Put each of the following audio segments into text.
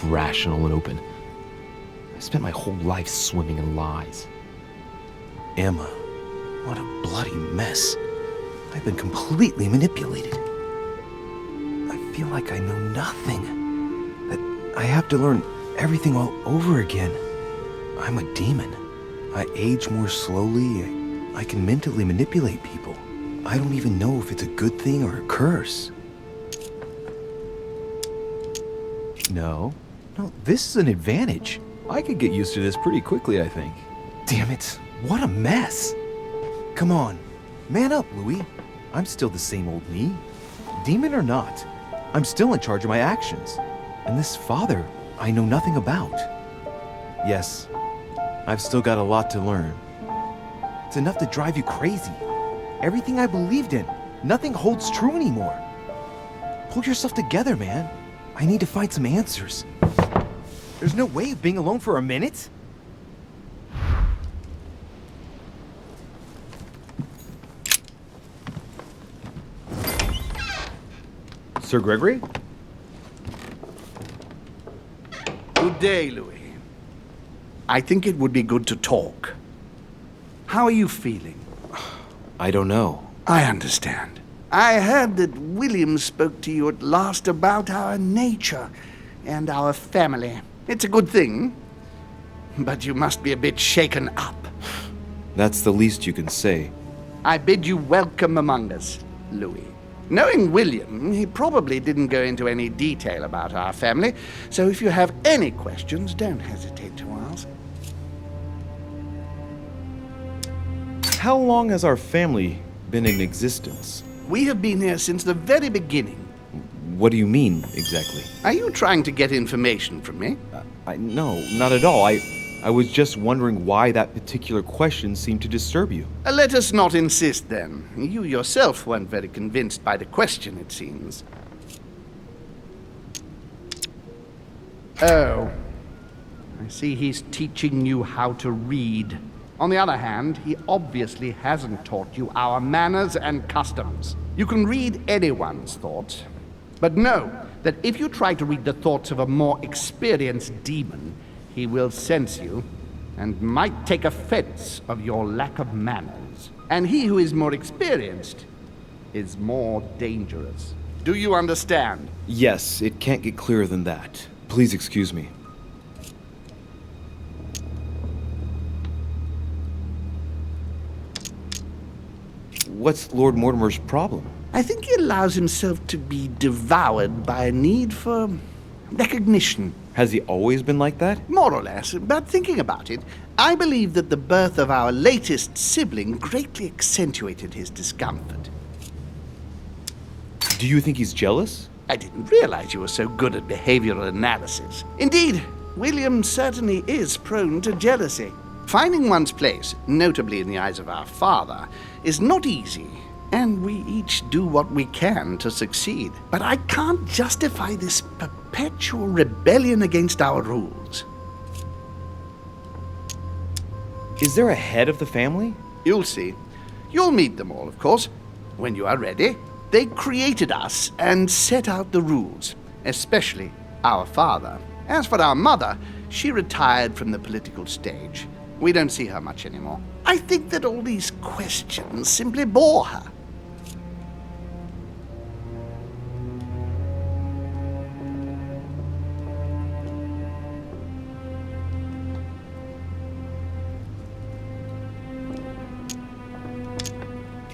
rational and open. I spent my whole life swimming in lies. Emma, what a bloody mess. I've been completely manipulated. I feel like I know nothing. That I have to learn everything all over again. I'm a demon. I age more slowly. I can mentally manipulate people. I don't even know if it's a good thing or a curse. No, this is an advantage. I could get used to this pretty quickly, I think. Damn it, what a mess. Come on, man up, Louis. I'm still the same old me. Demon or not, I'm still in charge of my actions. And this father, I know nothing about. Yes, I've still got a lot to learn. It's enough to drive you crazy. Everything I believed in, nothing holds true anymore. Pull yourself together, man. I need to find some answers. There's no way of being alone for a minute. Sir Gregory? Good day, Louis. I think it would be good to talk. How are you feeling? I don't know. I understand. I heard that William spoke to you at last about our nature and our family. It's a good thing, but you must be a bit shaken up. That's the least you can say. I bid you welcome among us, Louis. Knowing William, he probably didn't go into any detail about our family, so if you have any questions, don't hesitate to ask. How long has our family been in existence? We have been here since the very beginning. What do you mean, exactly? Are you trying to get information from me? No, not at all. I was just wondering why that particular question seemed to disturb you. Let us not insist, then. You yourself weren't very convinced by the question, it seems. Oh. I see he's teaching you how to read. On the other hand, he obviously hasn't taught you our manners and customs. You can read anyone's thoughts, but know that if you try to read the thoughts of a more experienced demon, he will sense you and might take offense of your lack of manners. And he who is more experienced is more dangerous. Do you understand? Yes, it can't get clearer than that. Please excuse me. What's Lord Mortimer's problem? I think he allows himself to be devoured by a need for recognition. Has he always been like that? More or less, but thinking about it, I believe that the birth of our latest sibling greatly accentuated his discomfort. Do you think he's jealous? I didn't realize you were so good at behavioral analysis. Indeed, William certainly is prone to jealousy. Finding one's place, notably in the eyes of our father, is not easy, and we each do what we can to succeed. But I can't justify this perpetual rebellion against our rules. Is there a head of the family? You'll see. You'll meet them all, of course, when you are ready. They created us and set out the rules, especially our father. As for our mother, she retired from the political stage. We don't see her much anymore. I think that all these questions simply bore her.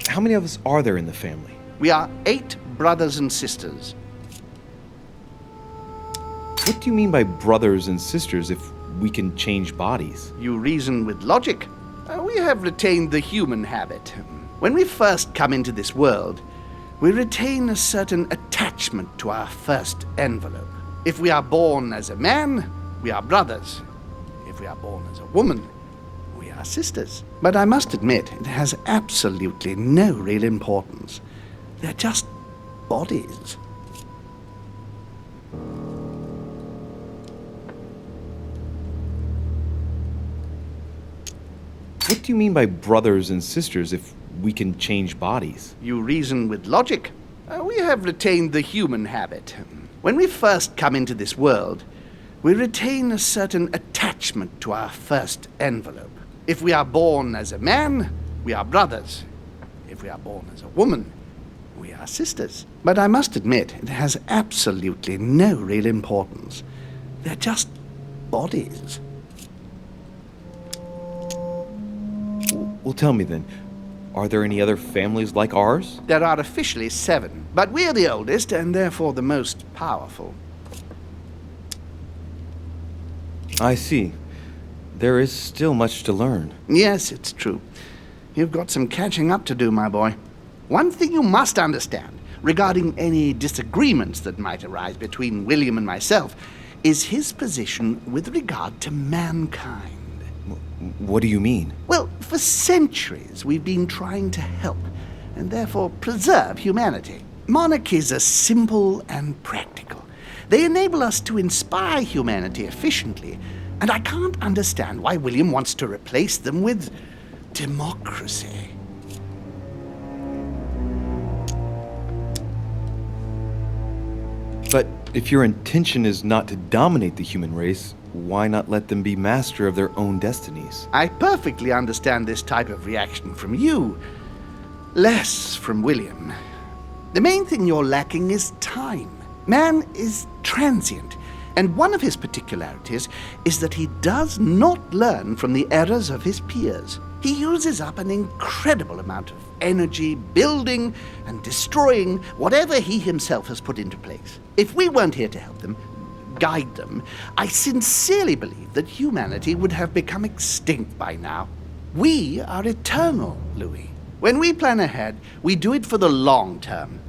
How many of us are there in the family? We are 8 brothers and sisters. What do you mean by brothers and sisters if we can change bodies? You reason with logic. We have retained the human habit. When we first come into this world, we retain a certain attachment to our first envelope. If we are born as a man, we are brothers. If we are born as a woman, we are sisters. But I must admit, it has absolutely no real importance. They're just bodies. What do you mean by brothers and sisters if we can change bodies? You reason with logic. We have retained the human habit. When we first come into this world, we retain a certain attachment to our first envelope. If we are born as a man, we are brothers. If we are born as a woman, we are sisters. But I must admit, it has absolutely no real importance. They're just bodies. Well, tell me then, are there any other families like ours? There are officially 7, but we're the oldest and therefore the most powerful. I see. There is still much to learn. Yes, it's true. You've got some catching up to do, my boy. One thing you must understand regarding any disagreements that might arise between William and myself is his position with regard to mankind. What do you mean? Well, for centuries we've been trying to help and therefore preserve humanity. Monarchies are simple and practical. They enable us to inspire humanity efficiently, and I can't understand why William wants to replace them with democracy. But if your intention is not to dominate the human race, why not let them be master of their own destinies? I perfectly understand this type of reaction from you, less from William. The main thing you're lacking is time. Man is transient, and one of his particularities is that he does not learn from the errors of his peers. He uses up an incredible amount of energy building and destroying whatever he himself has put into place. If we weren't here to help them, guide them, I sincerely believe that humanity would have become extinct by now. We are eternal, Louis. When we plan ahead, we do it for the long term.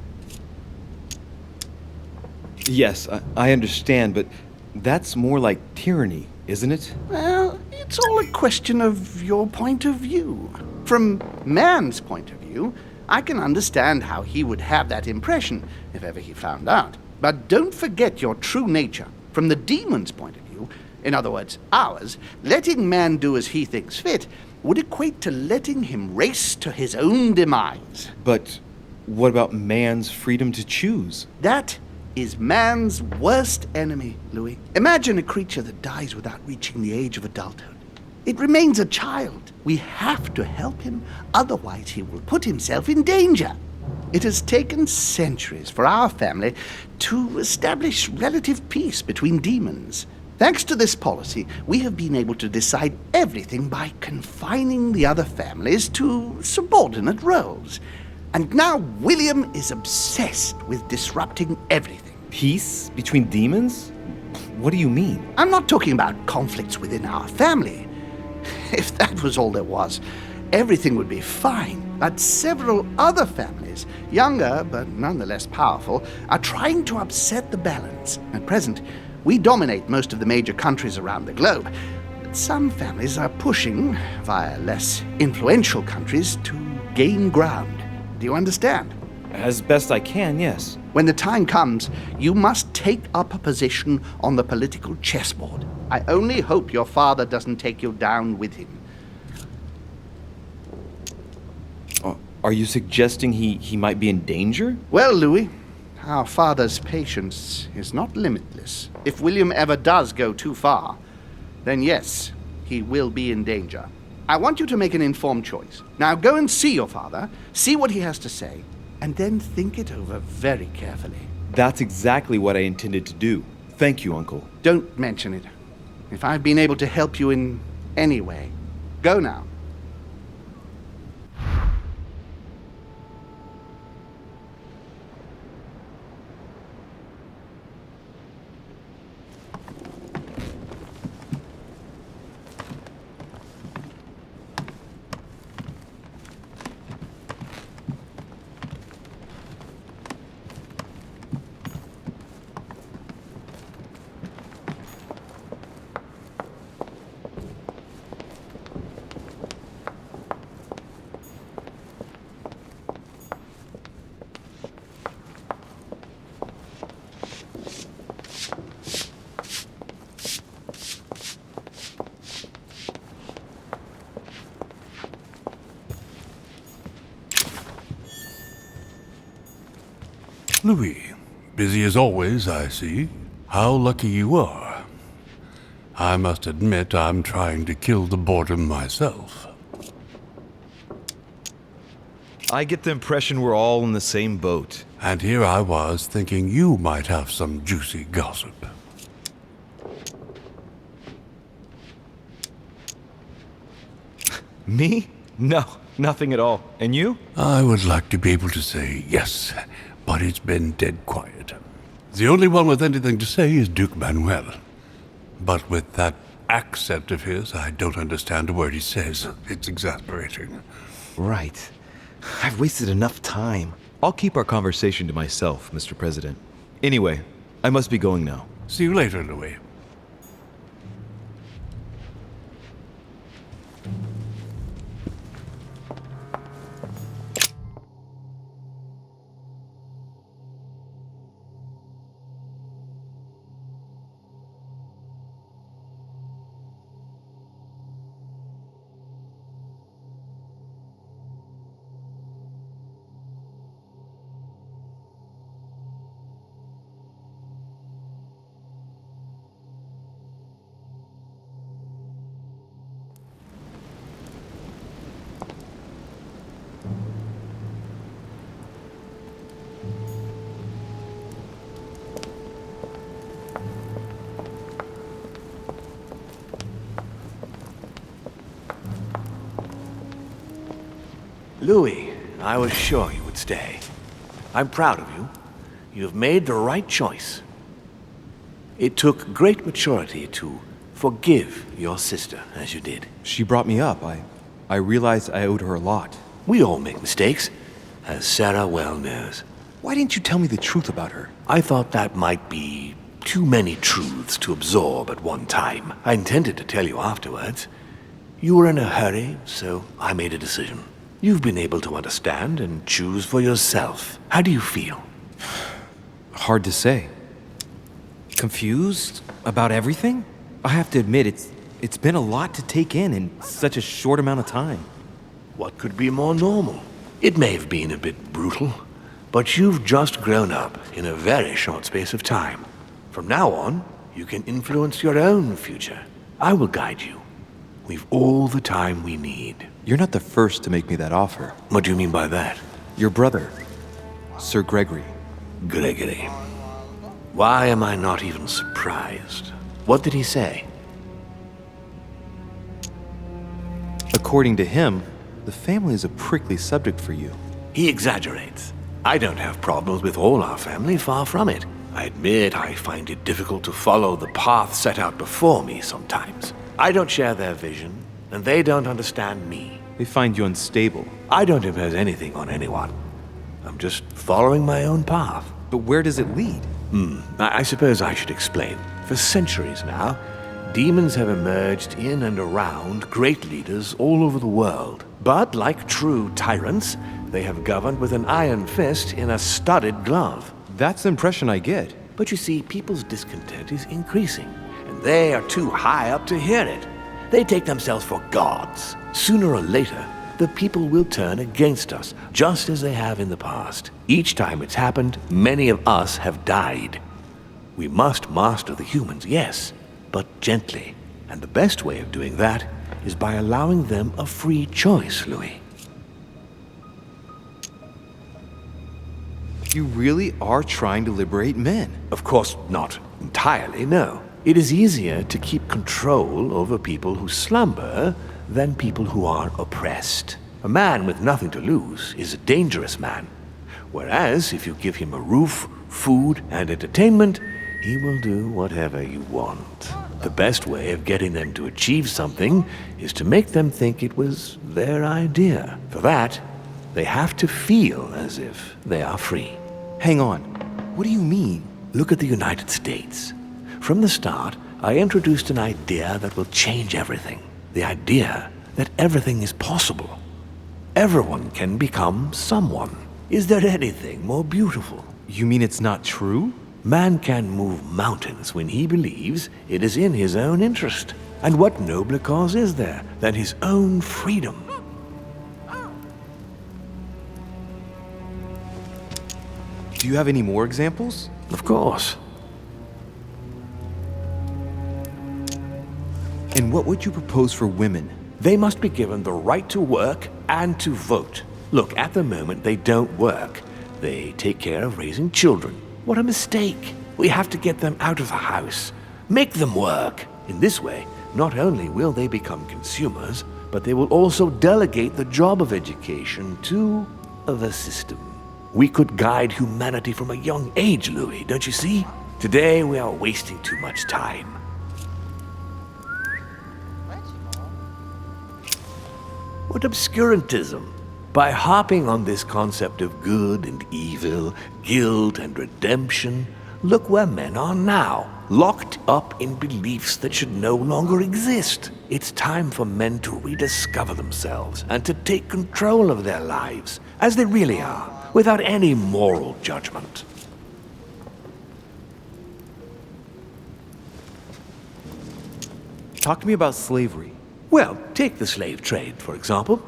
Yes, I understand, but that's more like tyranny, isn't it? Well, it's all a question of your point of view. From man's point of view, I can understand how he would have that impression if ever he found out. But don't forget your true nature. From the demon's point of view, in other words, ours, letting man do as he thinks fit would equate to letting him race to his own demise. But what about man's freedom to choose? That is man's worst enemy, Louis. Imagine a creature that dies without reaching the age of adulthood. It remains a child. We have to help him, otherwise he will put himself in danger. It has taken centuries for our family to establish relative peace between demons. Thanks to this policy, we have been able to decide everything by confining the other families to subordinate roles. And now William is obsessed with disrupting everything. Peace between demons? What do you mean? I'm not talking about conflicts within our family. If that was all there was, everything would be fine. But several other families, younger but nonetheless powerful, are trying to upset the balance. At present, we dominate most of the major countries around the globe. But some families are pushing, via less influential countries, to gain ground. Do you understand? As best I can, yes. When the time comes, you must take up a position on the political chessboard. I only hope your father doesn't take you down with him. Are you suggesting he might be in danger? Well, Louis, our father's patience is not limitless. If William ever does go too far, then yes, he will be in danger. I want you to make an informed choice. Now go and see your father, see what he has to say, and then think it over very carefully. That's exactly what I intended to do. Thank you, Uncle. Don't mention it. If I've been able to help you in any way, go now. Louis, busy as always, I see. How lucky you are. I must admit I'm trying to kill the boredom myself. I get the impression we're all in the same boat. And here I was thinking you might have some juicy gossip. Me? No, nothing at all. And you? I would like to be able to say yes, but it's been dead quiet. The only one with anything to say is Duke Manuel. But with that accent of his, I don't understand a word he says. It's exasperating. Right. I've wasted enough time. I'll keep our conversation to myself, Mr. President. Anyway, I must be going now. See you later, Louis. Louis, I was sure you would stay. I'm proud of you. You have made the right choice. It took great maturity to forgive your sister as you did. She brought me up. I realized I owed her a lot. We all make mistakes, as Sarah well knows. Why didn't you tell me the truth about her? I thought that might be too many truths to absorb at one time. I intended to tell you afterwards. You were in a hurry, so I made a decision. You've been able to understand and choose for yourself. How do you feel? Hard to say. Confused about everything? I have to admit, it's been a lot to take in such a short amount of time. What could be more normal? It may have been a bit brutal, but you've just grown up in a very short space of time. From now on, you can influence your own future. I will guide you. We've all the time we need. You're not the first to make me that offer. What do you mean by that? Your brother, Sir Gregory. Gregory. Why am I not even surprised? What did he say? According to him, the family is a prickly subject for you. He exaggerates. I don't have problems with all our family, far from it. I admit I find it difficult to follow the path set out before me sometimes. I don't share their vision, and they don't understand me. They find you unstable. I don't impose anything on anyone. I'm just following my own path. But where does it lead? I suppose I should explain. For centuries now, demons have emerged in and around great leaders all over the world. But like true tyrants, they have governed with an iron fist in a studded glove. That's the impression I get. But you see, people's discontent is increasing, and they are too high up to hear it. They take themselves for gods. Sooner or later, the people will turn against us, just as they have in the past. Each time it's happened, many of us have died. We must master the humans, yes, but gently. And the best way of doing that is by allowing them a free choice, Louis. You really are trying to liberate men. Of course, not entirely, no. It is easier to keep control over people who slumber than people who are oppressed. A man with nothing to lose is a dangerous man. Whereas, if you give him a roof, food, and entertainment, he will do whatever you want. The best way of getting them to achieve something is to make them think it was their idea. For that, they have to feel as if they are free. Hang on. What do you mean? Look at the United States. From the start, I introduced an idea that will change everything. The idea that everything is possible. Everyone can become someone. Is there anything more beautiful? You mean it's not true? Man can move mountains when he believes it is in his own interest. And what nobler cause is there than his own freedom? Do you have any more examples? Of course. And what would you propose for women? They must be given the right to work and to vote. Look, at the moment, they don't work. They take care of raising children. What a mistake. We have to get them out of the house. Make them work. In this way, not only will they become consumers, but they will also delegate the job of education to the system. We could guide humanity from a young age, Louis, don't you see? Today we are wasting too much time. What obscurantism! By harping on this concept of good and evil, guilt and redemption, look where men are now, locked up in beliefs that should no longer exist. It's time for men to rediscover themselves and to take control of their lives, as they really are, without any moral judgment. Talk to me about slavery. Well, take the slave trade, for example.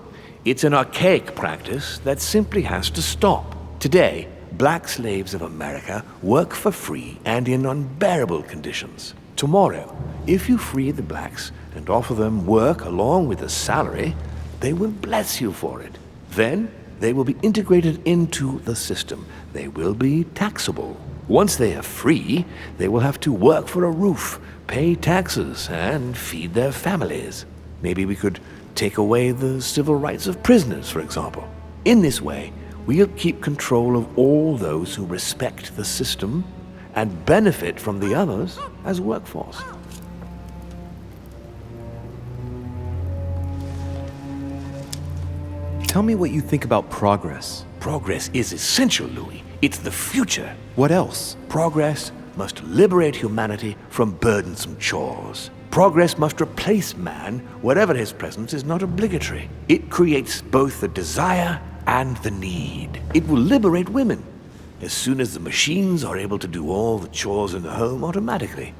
It's an archaic practice that simply has to stop. Today, black slaves of America work for free and in unbearable conditions. Tomorrow, if you free the blacks and offer them work along with a salary, they will bless you for it. Then, they will be integrated into the system. They will be taxable. Once they are free, they will have to work for a roof, pay taxes, and feed their families. Maybe we could take away the civil rights of prisoners, for example. In this way, we'll keep control of all those who respect the system and benefit from the others as workforce. Tell me what you think about progress. Progress is essential, Louis. It's the future. What else? Progress must liberate humanity from burdensome chores. Progress must replace man wherever his presence is not obligatory. It creates both the desire and the need. It will liberate women as soon as the machines are able to do all the chores in the home automatically.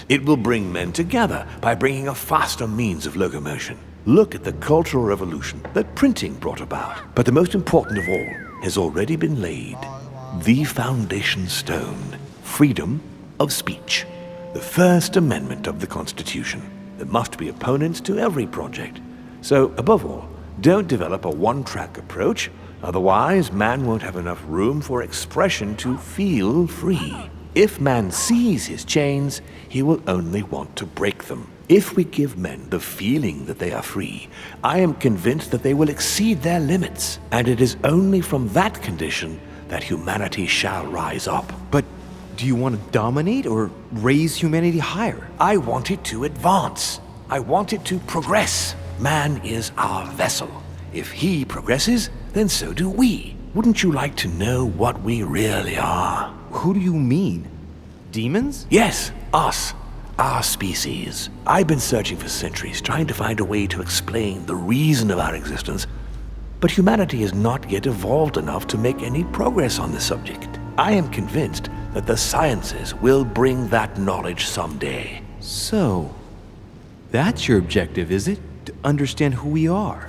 It will bring men together by bringing a faster means of locomotion. Look at the cultural revolution that printing brought about. But the most important of all has already been laid. The foundation stone, freedom of speech. The First Amendment of the Constitution. There must be opponents to every project. So, above all, don't develop a one-track approach, otherwise man won't have enough room for expression to feel free. If man sees his chains, he will only want to break them. If we give men the feeling that they are free, I am convinced that they will exceed their limits, and it is only from that condition that humanity shall rise up. But do you want to dominate or raise humanity higher? I want it to advance. I want it to progress. Man is our vessel. If he progresses, then so do we. Wouldn't you like to know what we really are? Who do you mean? Demons? Yes, us. Our species. I've been searching for centuries, trying to find a way to explain the reason of our existence, but humanity has not yet evolved enough to make any progress on the subject. I am convinced that the sciences will bring that knowledge someday. So, that's your objective, is it? To understand who we are.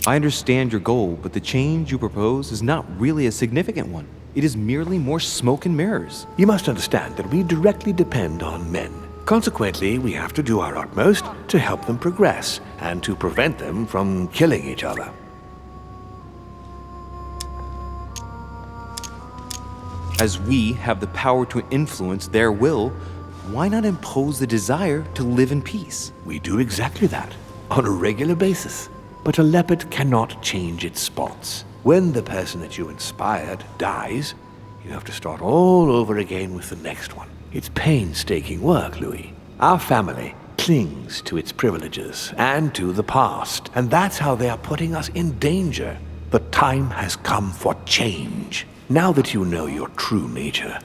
I understand your goal, but the change you propose is not really a significant one. It is merely more smoke and mirrors. You must understand that we directly depend on men. Consequently, we have to do our utmost to help them progress and to prevent them from killing each other. As we have the power to influence their will, why not impose the desire to live in peace? We do exactly that on a regular basis. But a leopard cannot change its spots. When the person that you inspired dies, you have to start all over again with the next one. It's painstaking work, Louis. Our family clings to its privileges and to the past, and that's how they are putting us in danger. The time has come for change. Now that you know your true nature,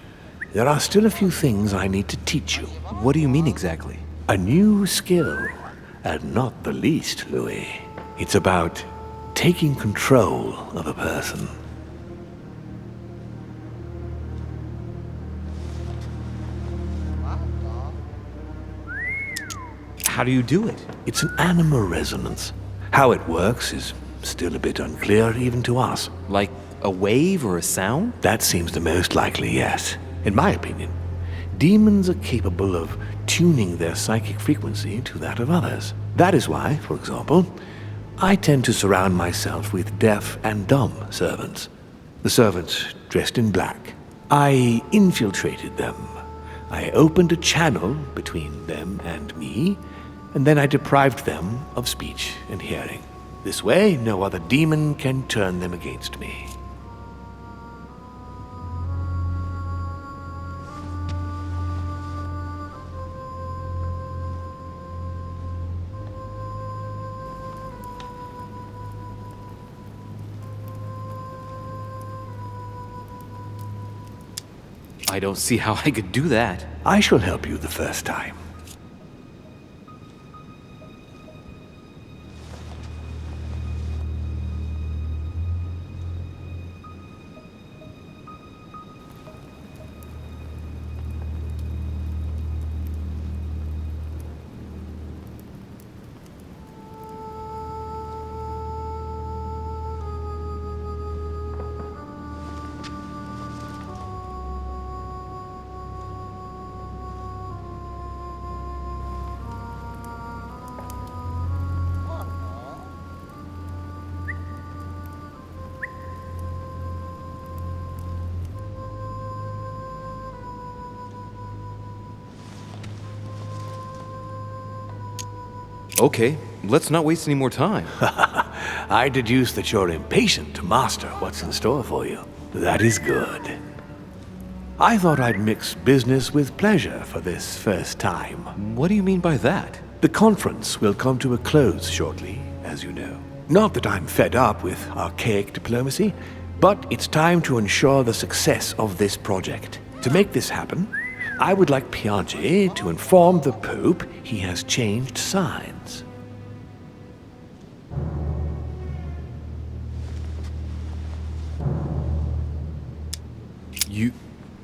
there are still a few things I need to teach you. What do you mean exactly? A new skill, and not the least, Louis. It's about taking control of a person. How do you do it? It's an animal resonance. How it works is still a bit unclear even to us. Like a wave or a sound? That seems the most likely, yes. In my opinion, demons are capable of tuning their psychic frequency to that of others. That is why, for example, I tend to surround myself with deaf and dumb servants. The servants dressed in black. I infiltrated them. I opened a channel between them and me, and then I deprived them of speech and hearing. This way, no other demon can turn them against me. I don't see how I could do that. I shall help you the first time. Okay, let's not waste any more time. I deduce that you're impatient to master what's in store for you. That is good. I thought I'd mix business with pleasure for this first time. What do you mean by that? The conference will come to a close shortly, as you know. Not that I'm fed up with archaic diplomacy, but it's time to ensure the success of this project. To make this happen, I would like Piaget to inform the Pope he has changed sides.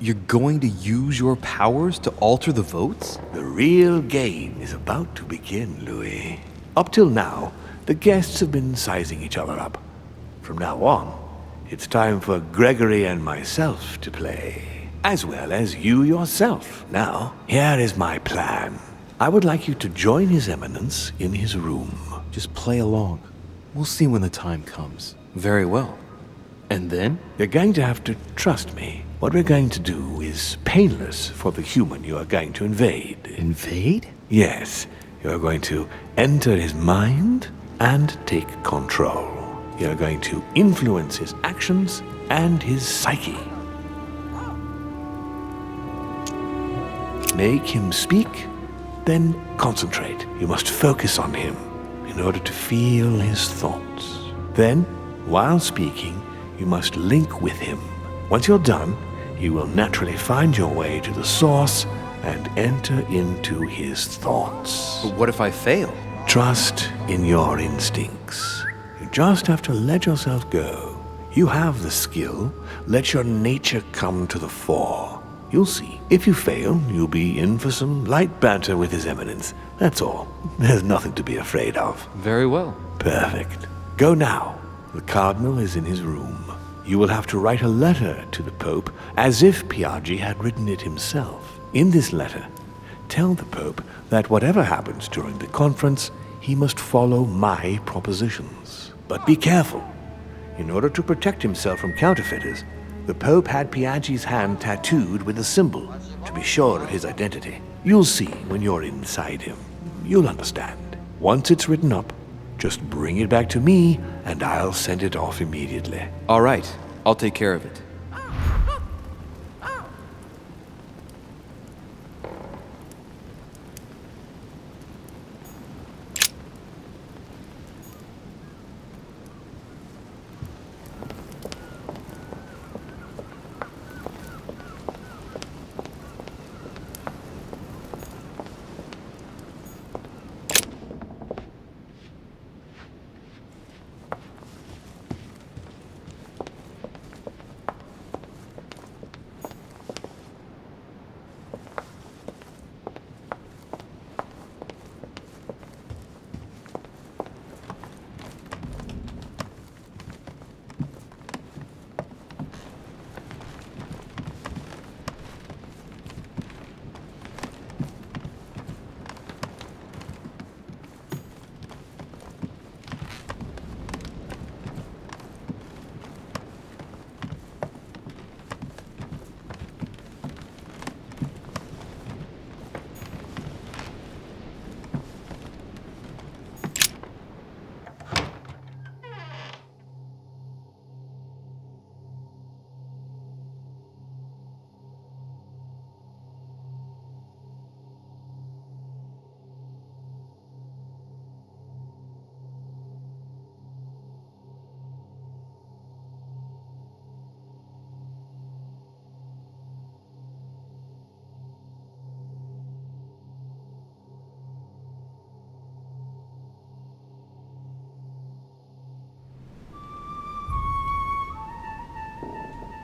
You're going to use your powers to alter the votes? The real game is about to begin, Louis. Up till now, the guests have been sizing each other up. From now on, it's time for Gregory and myself to play, as well as you yourself. Now, here is my plan. I would like you to join His Eminence in his room. Just play along. We'll see when the time comes. Very well. And then? You're going to have to trust me. What we're going to do is painless for the human you are going to invade. Invade? Yes, you're going to enter his mind and take control. You're going to influence his actions and his psyche. Make him speak, then concentrate. You must focus on him in order to feel his thoughts. Then, while speaking, you must link with him. Once you're done, you will naturally find your way to the source and enter into his thoughts. But what if I fail? Trust in your instincts. You just have to let yourself go. You have the skill. Let your nature come to the fore. You'll see. If you fail, you'll be in for some light banter with His Eminence. That's all. There's nothing to be afraid of. Very well. Perfect. Go now. The Cardinal is in his room. You will have to write a letter to the Pope as if Piaggi had written it himself. In this letter, tell the Pope that whatever happens during the conference, he must follow my propositions. But be careful. In order to protect himself from counterfeiters, the Pope had Piaggi's hand tattooed with a symbol to be sure of his identity. You'll see when you're inside him. You'll understand. Once it's written up, just bring it back to me, and I'll send it off immediately. All right, I'll take care of it.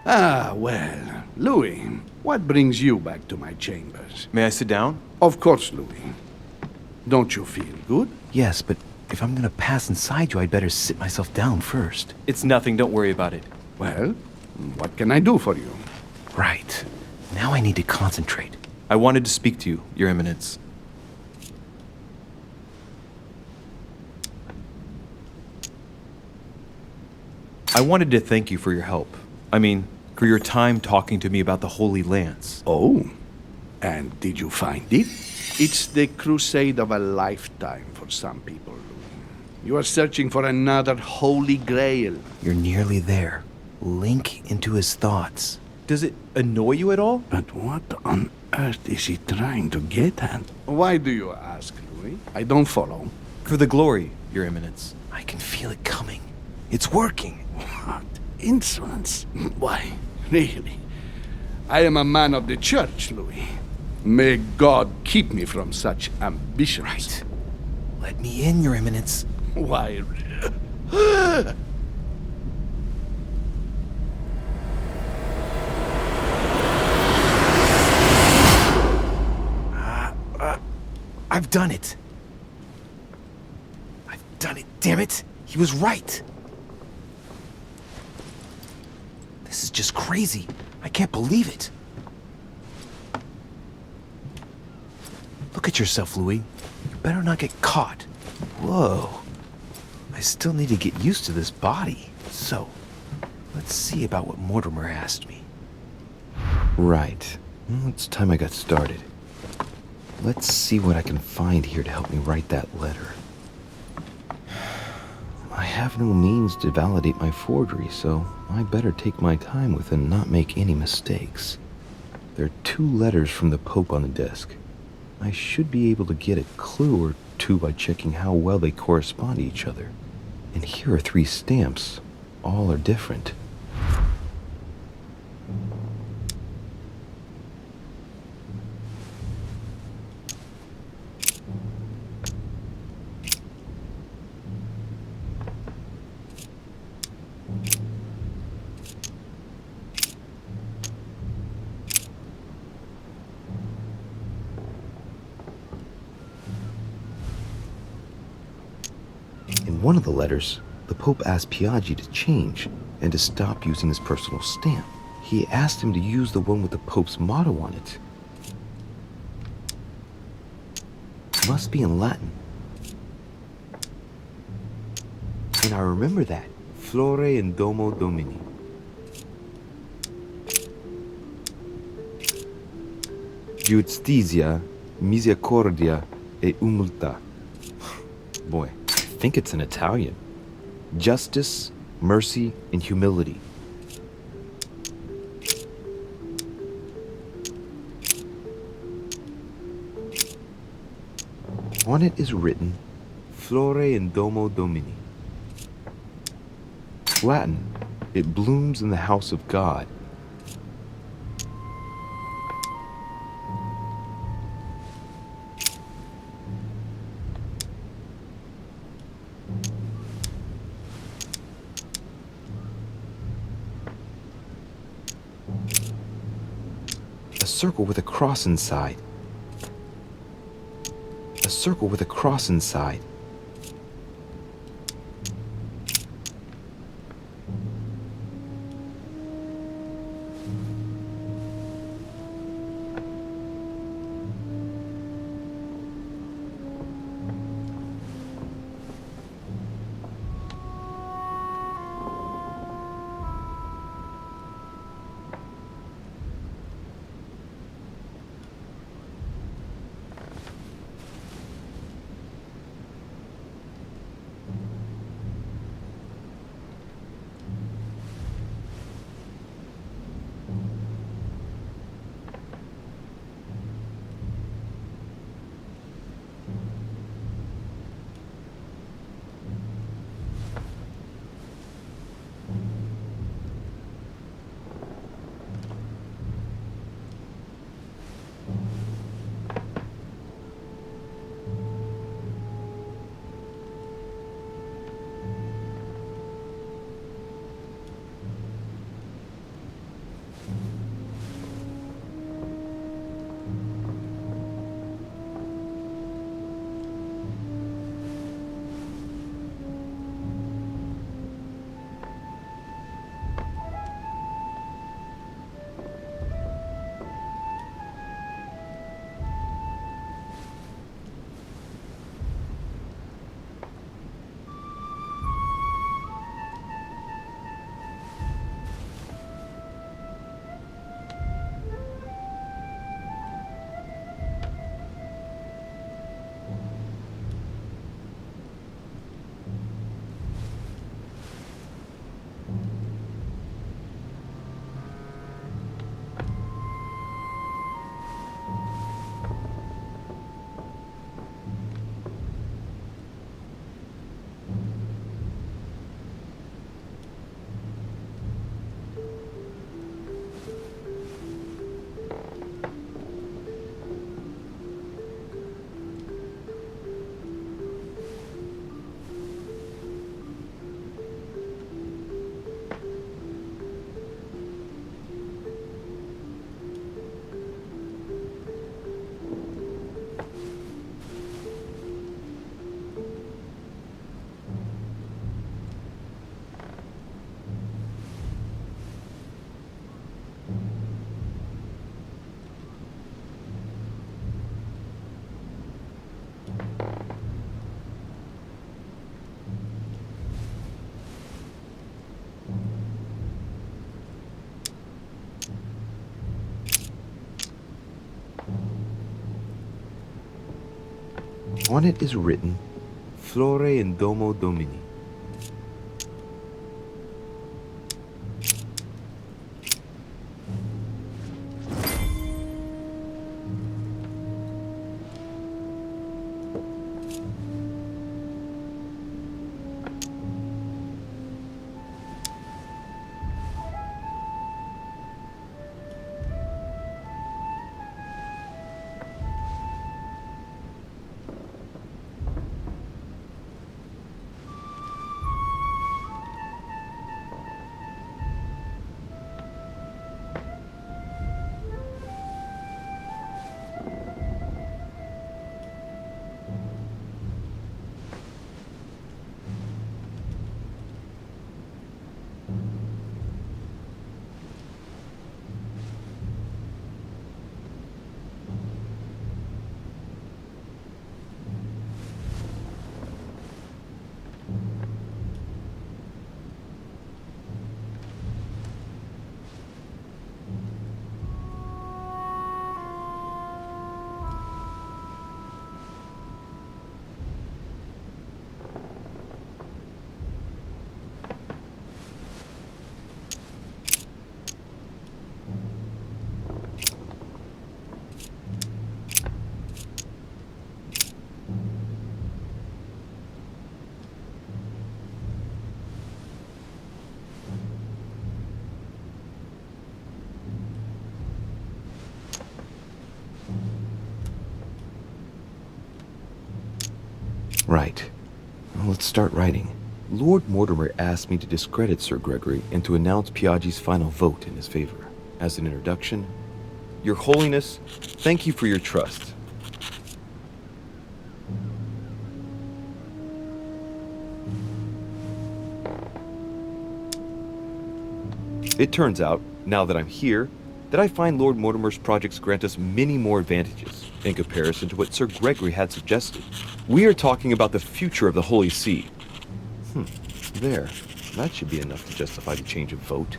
Ah, well, Louis, what brings you back to my chambers? May I sit down? Of course, Louis. Don't you feel good? Yes, but if I'm gonna pass inside you, I'd better sit myself down first. It's nothing, don't worry about it. Well, what can I do for you? Right. Now I need to concentrate. I wanted to speak to you, Your Eminence. I wanted to thank you for your help. I mean, for your time talking to me about the Holy Lance. Oh, and did you find it? It's the crusade of a lifetime for some people, Louis. You are searching for another holy grail. You're nearly there. Link into his thoughts. Does it annoy you at all? But what on earth is he trying to get at? Why do you ask, Louis? I don't follow. For the glory, Your Eminence. I can feel it coming. It's working. What insolence? Why, really? I am a man of the church, Louis. May God keep me from such ambitions. Right. Let me in, Your Eminence. Why? I've done it. I've done it, damn it. He was right. This is just crazy. I can't believe it. Look at yourself, Louis. You better not get caught. Whoa. I still need to get used to this body. So, let's see about what Mortimer asked me. Right. Well, it's time I got started. Let's see what I can find here to help me write that letter. I have no means to validate my forgery, so I better take my time with it and not make any mistakes. There are 2 letters from the Pope on the desk. I should be able to get a clue or 2 by checking how well they correspond to each other. And here are 3 stamps. All are different. In one of the letters, the Pope asked Piaggi to change and to stop using his personal stamp. He asked him to use the one with the Pope's motto on it. It must be in Latin. And I remember that. Flore in Domo Domini. Justitia, misericordia e humiltà. Boy, I think it's in Italian. Justice, mercy, and humility. On it is written, Flore in Domo Domini. Latin, it blooms in the house of God. A circle with a cross inside. A circle with a cross inside. On it is written, Flore in Domo Domini. Right. Well, let's start writing. Lord Mortimer asked me to discredit Sir Gregory and to announce Piaggi's final vote in his favor. As an introduction, Your Holiness, thank you for your trust. It turns out, now that I'm here, that I find Lord Mortimer's projects grant us many more advantages in comparison to what Sir Gregory had suggested. We are talking about the future of the Holy See. There. That should be enough to justify the change of vote.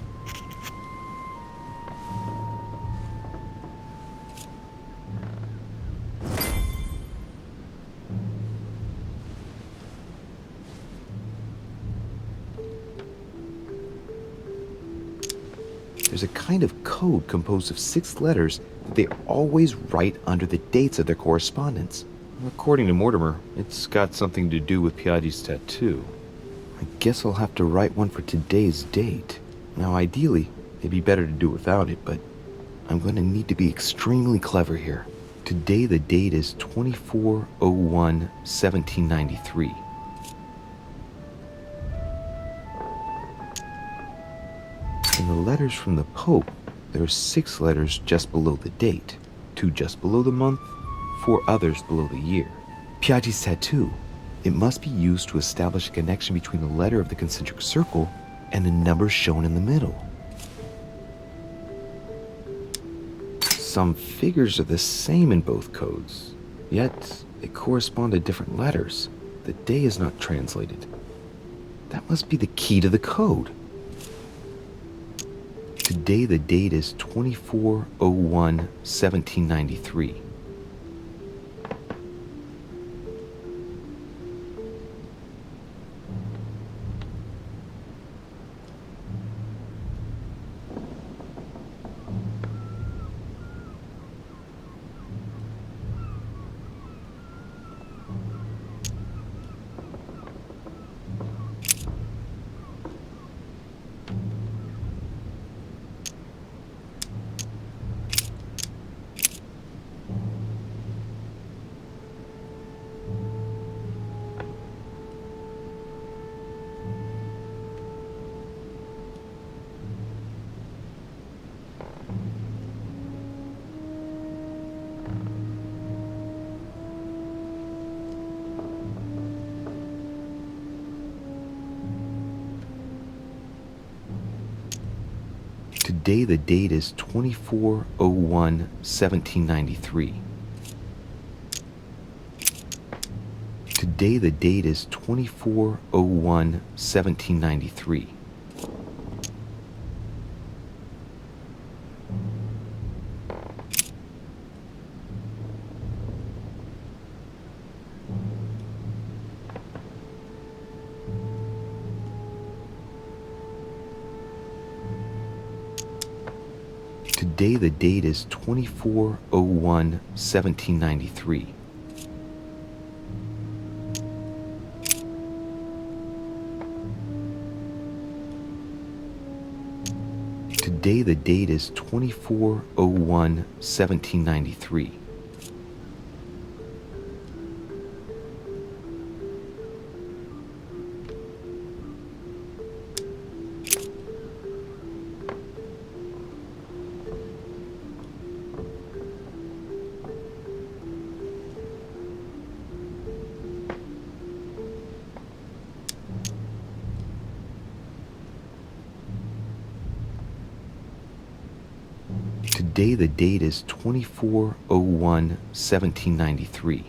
There's a kind of code composed of 6 letters that they always write under the dates of their correspondence. According to Mortimer, it's got something to do with Piaggi's tattoo. I guess I'll have to write one for today's date. Now, ideally, it'd be better to do without it, but I'm going to need to be extremely clever here. Today, the date is 24/01/1793. In the letters from the Pope, there are 6 letters just below the date, 2 just below the month, 4 others below the year. Piaggi's tattoo. It must be used to establish a connection between the letter of the concentric circle and the number shown in the middle. Some figures are the same in both codes, yet they correspond to different letters. The day is not translated. That must be the key to the code. Today the date is 24/01/1793. Today the date is 24/01/1793. Today the date is 24/01/1793. Today the date is 24/01/1793. Today the date is 24/01/1793. Today the date is 24/01/1793.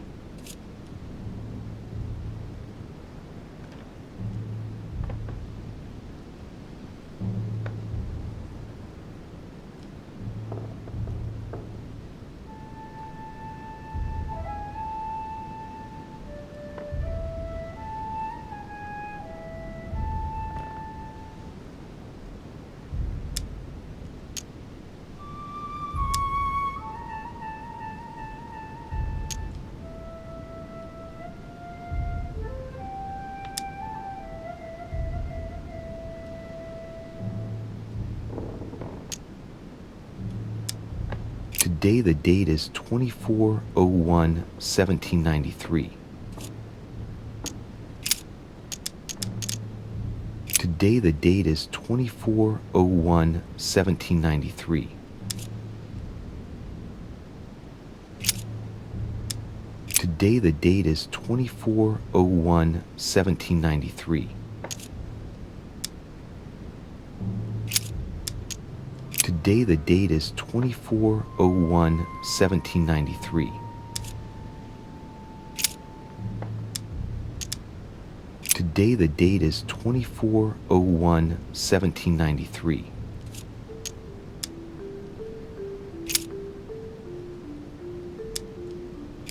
Today the date is 24/01/1793. Today the date is 24/01/1793. Today the date is 24/01/1793. Today the date is 24/01/1793. Today the date is 24/01/1793.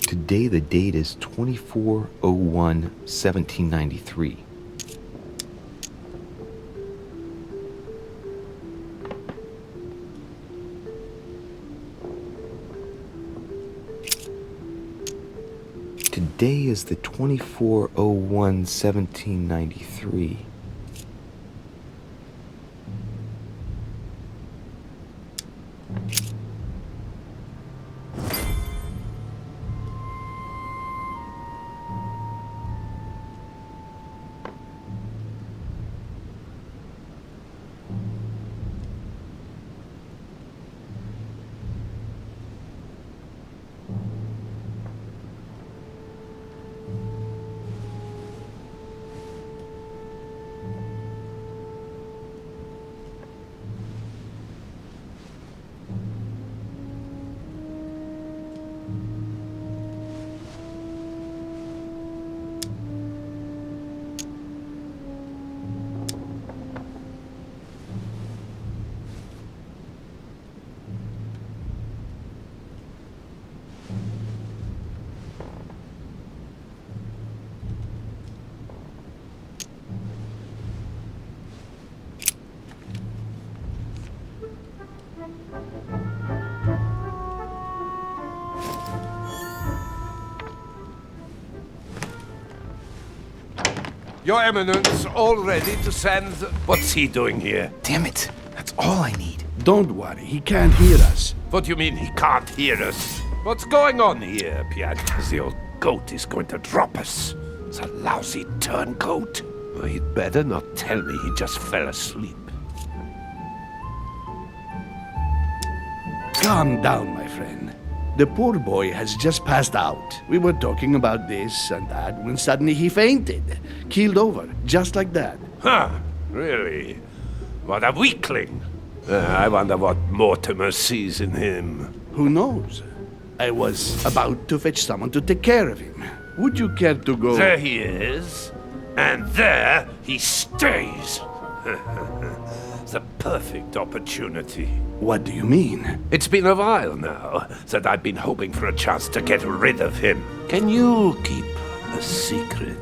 Today the date is 24/01/1793. Today is the 24/01/1793. Your Eminence, all ready to send... What's he doing here? Damn it! That's all I need. Don't worry, he can't hear us. What do you mean he can't hear us? What's going on here, Piet? The old goat is going to drop us. It's a lousy turncoat. Well, he'd better not tell me he just fell asleep. Calm down, my friend. The poor boy has just passed out. We were talking about this and that when suddenly he fainted. Keeled over, just like that. Huh, really? What a weakling. I wonder what Mortimer sees in him. Who knows? I was about to fetch someone to take care of him. Would you care to go? There he is. And there he stays. The perfect opportunity. What do you mean? It's been a while now that I've been hoping for a chance to get rid of him. Can you keep a secret?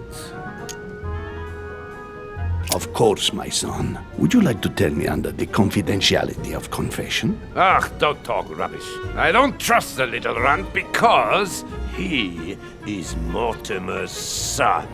Of course, my son. Would you like to tell me under the confidentiality of confession? Ach, don't talk rubbish. I don't trust the little runt because he is Mortimer's son.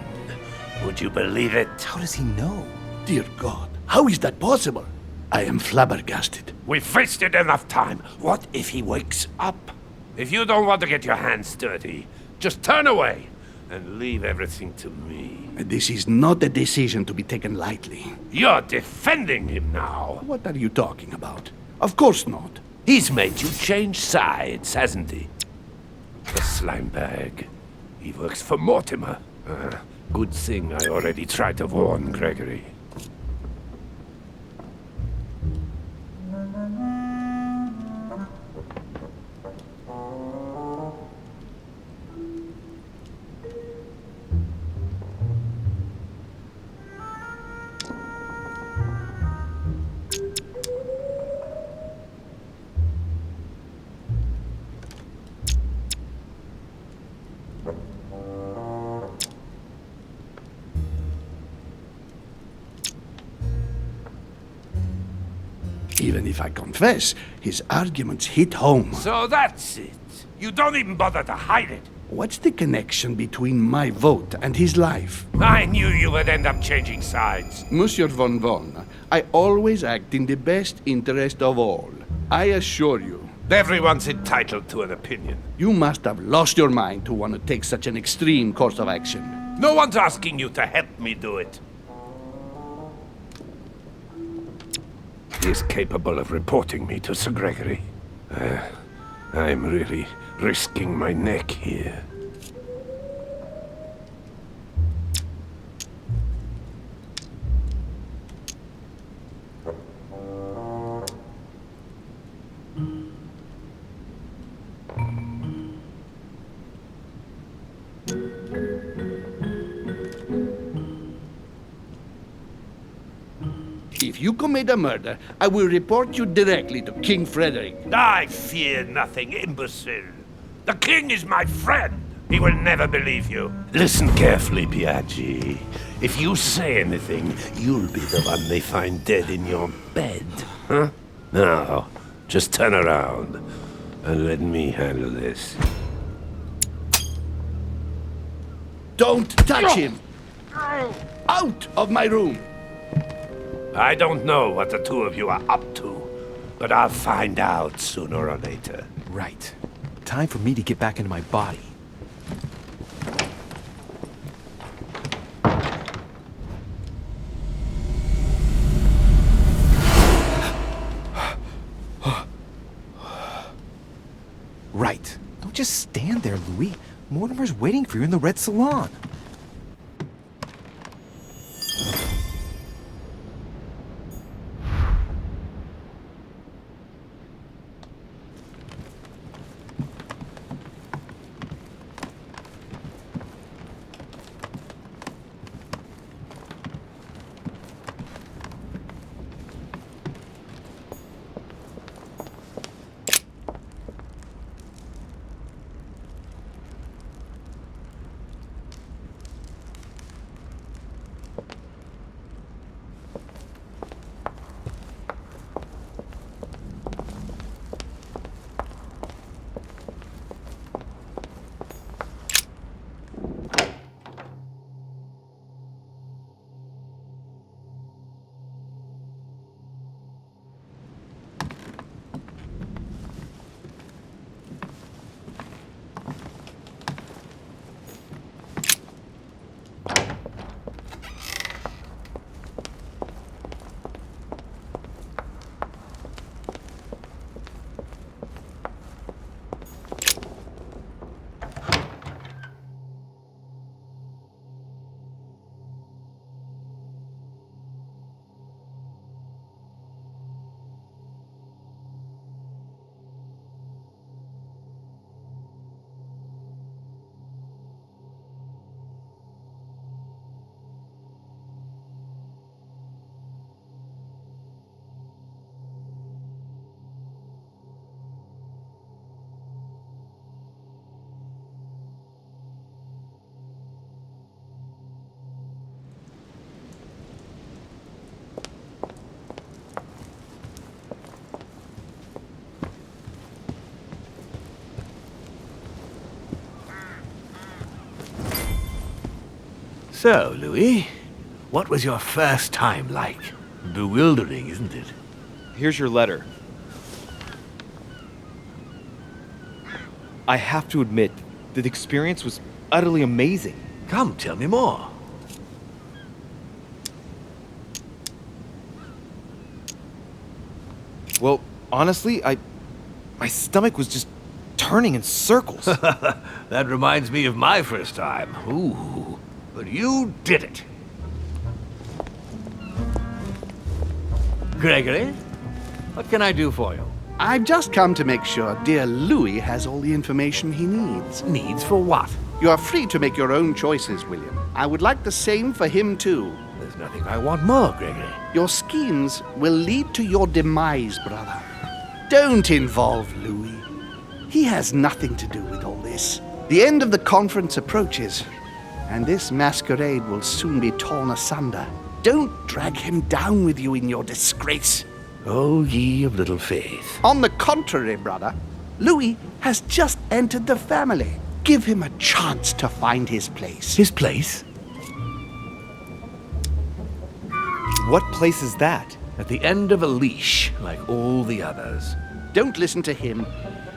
Would you believe it? How does he know? Dear God, how is that possible? I am flabbergasted. We've wasted enough time. What if he wakes up? If you don't want to get your hands dirty, just turn away and leave everything to me. This is not a decision to be taken lightly. You're defending him now. What are you talking about? Of course not. He's made you change sides, hasn't he? The slime bag. He works for Mortimer. Good thing I already tried to warn Gregory. Even if I confess, his arguments hit home. So that's it. You don't even bother to hide it. What's the connection between my vote and his life? I knew you would end up changing sides. Monsieur von Von, I always act in the best interest of all. I assure you. Everyone's entitled to an opinion. You must have lost your mind to want to take such an extreme course of action. No one's asking you to help me do it. He is capable of reporting me to Sir Gregory. I'm really risking my neck here. If you commit a murder, I will report you directly to King Frederick. I fear nothing, imbecile. The king is my friend. He will never believe you. Listen carefully, Piaggi. If you say anything, you'll be the one they find dead in your bed. Huh? Now, just turn around and let me handle this. Don't touch him! Out of my room! I don't know what the two of you are up to, but I'll find out sooner or later. Right. Time for me to get back into my body. Right. Don't just stand there, Louis. Mortimer's waiting for you in the Red Salon. So, Louis, what was your first time like? Bewildering, isn't it? Here's your letter. I have to admit that the experience was utterly amazing. Come, tell me more. Well, honestly, my stomach was just turning in circles. That reminds me of my first time. Ooh, but you did it. Gregory, what can I do for you? I've just come to make sure dear Louis has all the information he needs. Needs for what? You are free to make your own choices, William. I would like the same for him, too. There's nothing I want more, Gregory. Your schemes will lead to your demise, brother. Don't involve Louis. He has nothing to do with all this. The end of the conference approaches, and this masquerade will soon be torn asunder. Don't drag him down with you in your disgrace. Oh, ye of little faith. On the contrary, brother, Louis has just entered the family. Give him a chance to find his place. His place? What place is that? At the end of a leash, like all the others. Don't listen to him.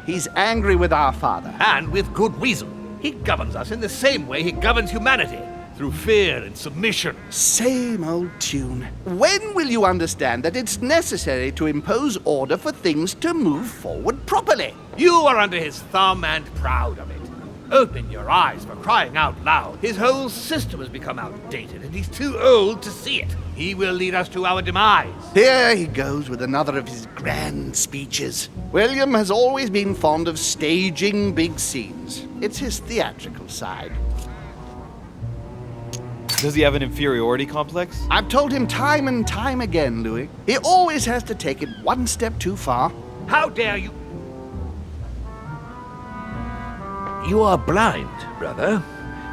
He's angry with our father. And with good reason. He governs us in the same way he governs humanity, through fear and submission. Same old tune. When will you understand that it's necessary to impose order for things to move forward properly? You are under his thumb and proud of it. Open your eyes, for crying out loud. His whole system has become outdated, and he's too old to see it. He will lead us to our demise. Here he goes with another of his grand speeches. William has always been fond of staging big scenes. It's his theatrical side. Does he have an inferiority complex? I've told him time and time again, Louis. He always has to take it one step too far. How dare you? You are blind, brother.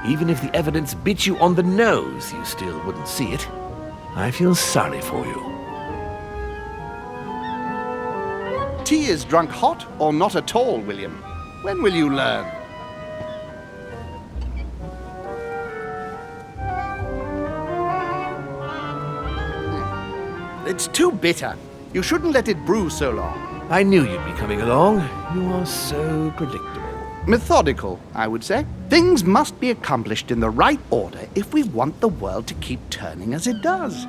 Even if the evidence bit you on the nose, you still wouldn't see it. I feel sorry for you. Tea is drunk hot or not at all, William. When will you learn? It's too bitter. You shouldn't let it brew so long. I knew you'd be coming along. You are so predictable. Methodical, I would say. Things must be accomplished in the right order if we want the world to keep turning as it does.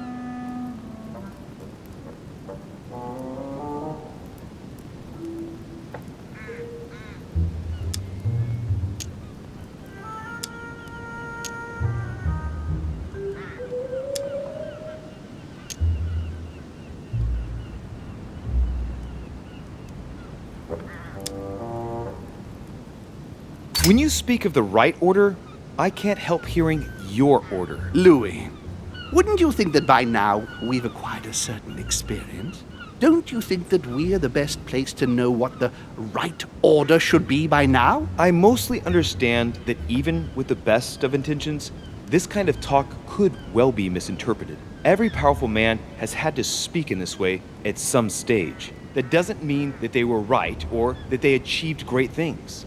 When you speak of the right order, I can't help hearing your order. Louis, wouldn't you think that by now we've acquired a certain experience? Don't you think that we are the best place to know what the right order should be by now? I mostly understand that even with the best of intentions, this kind of talk could well be misinterpreted. Every powerful man has had to speak in this way at some stage. That doesn't mean that they were right or that they achieved great things.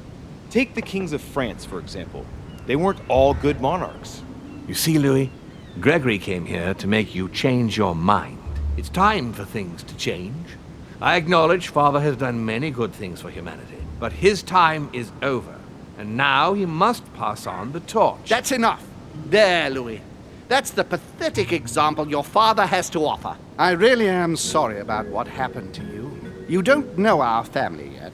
Take the kings of France, for example. They weren't all good monarchs. You see, Louis, Gregory came here to make you change your mind. It's time for things to change. I acknowledge Father has done many good things for humanity, but his time is over, and now he must pass on the torch. That's enough. There, Louis. That's the pathetic example your father has to offer. I really am sorry about what happened to you. You don't know our family yet.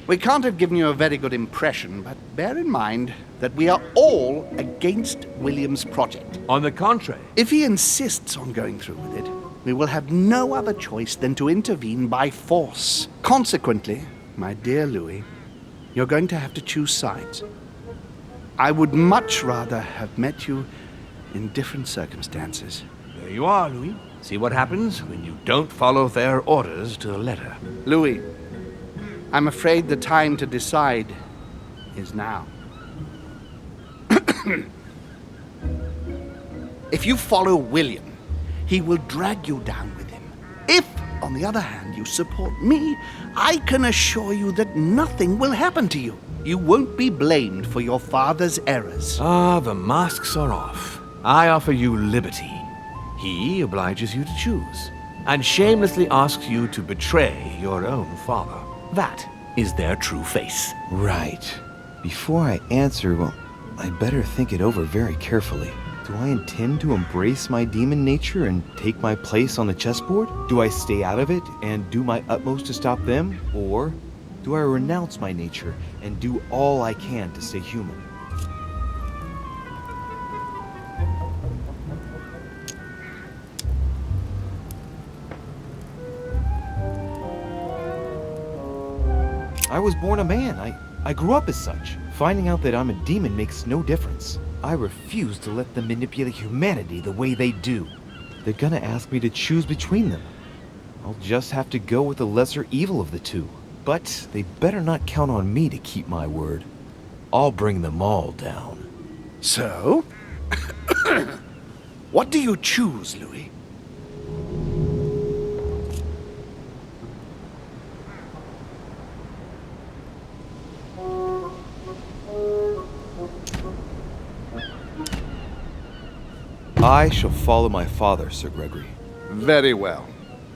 We can't have given you a very good impression, but bear in mind that we are all against William's project. On the contrary, If he insists on going through with it, we will have no other choice than to intervene by force. Consequently, my dear Louis, you're going to have to choose sides. I would much rather have met you in different circumstances. there you are, Louis. See what happens when you don't follow their orders to the letter. Louis, I'm afraid the time to decide is now. If you follow William, he will drag you down with him. If, on the other hand, you support me, I can assure you that nothing will happen to you. You won't be blamed for your father's errors. Ah, the masks are off. I offer you liberty. He obliges you to choose, and shamelessly asks you to betray your own father. That is their true face. Right. Before I answer, well, I'd better think it over very carefully. Do I intend to embrace my demon nature and take my place on the chessboard? Do I stay out of it and do my utmost to stop them? Or do I renounce my nature and do all I can to stay human? I was born a man. I grew up as such. Finding out that I'm a demon makes no difference. I refuse to let them manipulate humanity the way they do. They're gonna ask me to choose between them. I'll just have to go with the lesser evil of the two. But they better not count on me to keep my word. I'll bring them all down. So? What do you choose, Louis? I shall follow my father, Sir Gregory. Very well.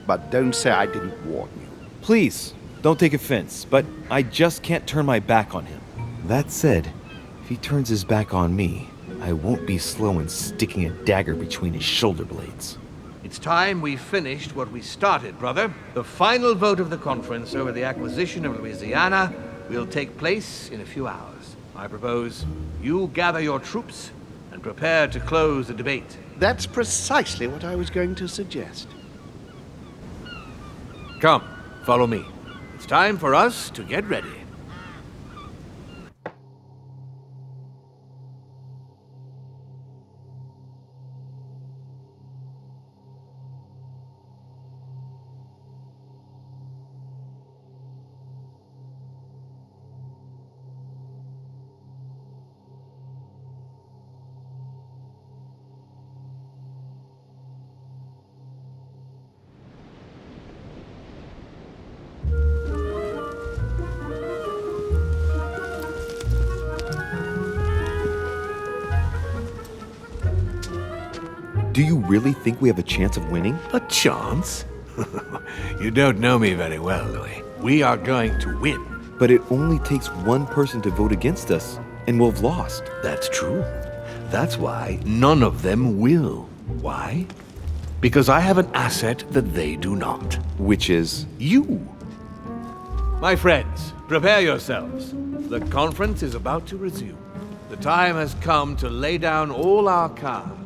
But don't say I didn't warn you. Please, don't take offense, but I just can't turn my back on him. That said, if he turns his back on me, I won't be slow in sticking a dagger between his shoulder blades. It's time we finished what we started, brother. The final vote of the conference over the acquisition of Louisiana will take place in a few hours. I propose you gather your troops and prepare to close the debate. That's precisely what I was going to suggest. Come, follow me. It's time for us to get ready. Do you really think we have a chance of winning? A chance? You don't know me very well, Louis. We are going to win. But it only takes one person to vote against us, and we'll have lost. That's true. That's why none of them will. Why? Because I have an asset that they do not. Which is... You. My friends, prepare yourselves. The conference is about to resume. The time has come to lay down all our cards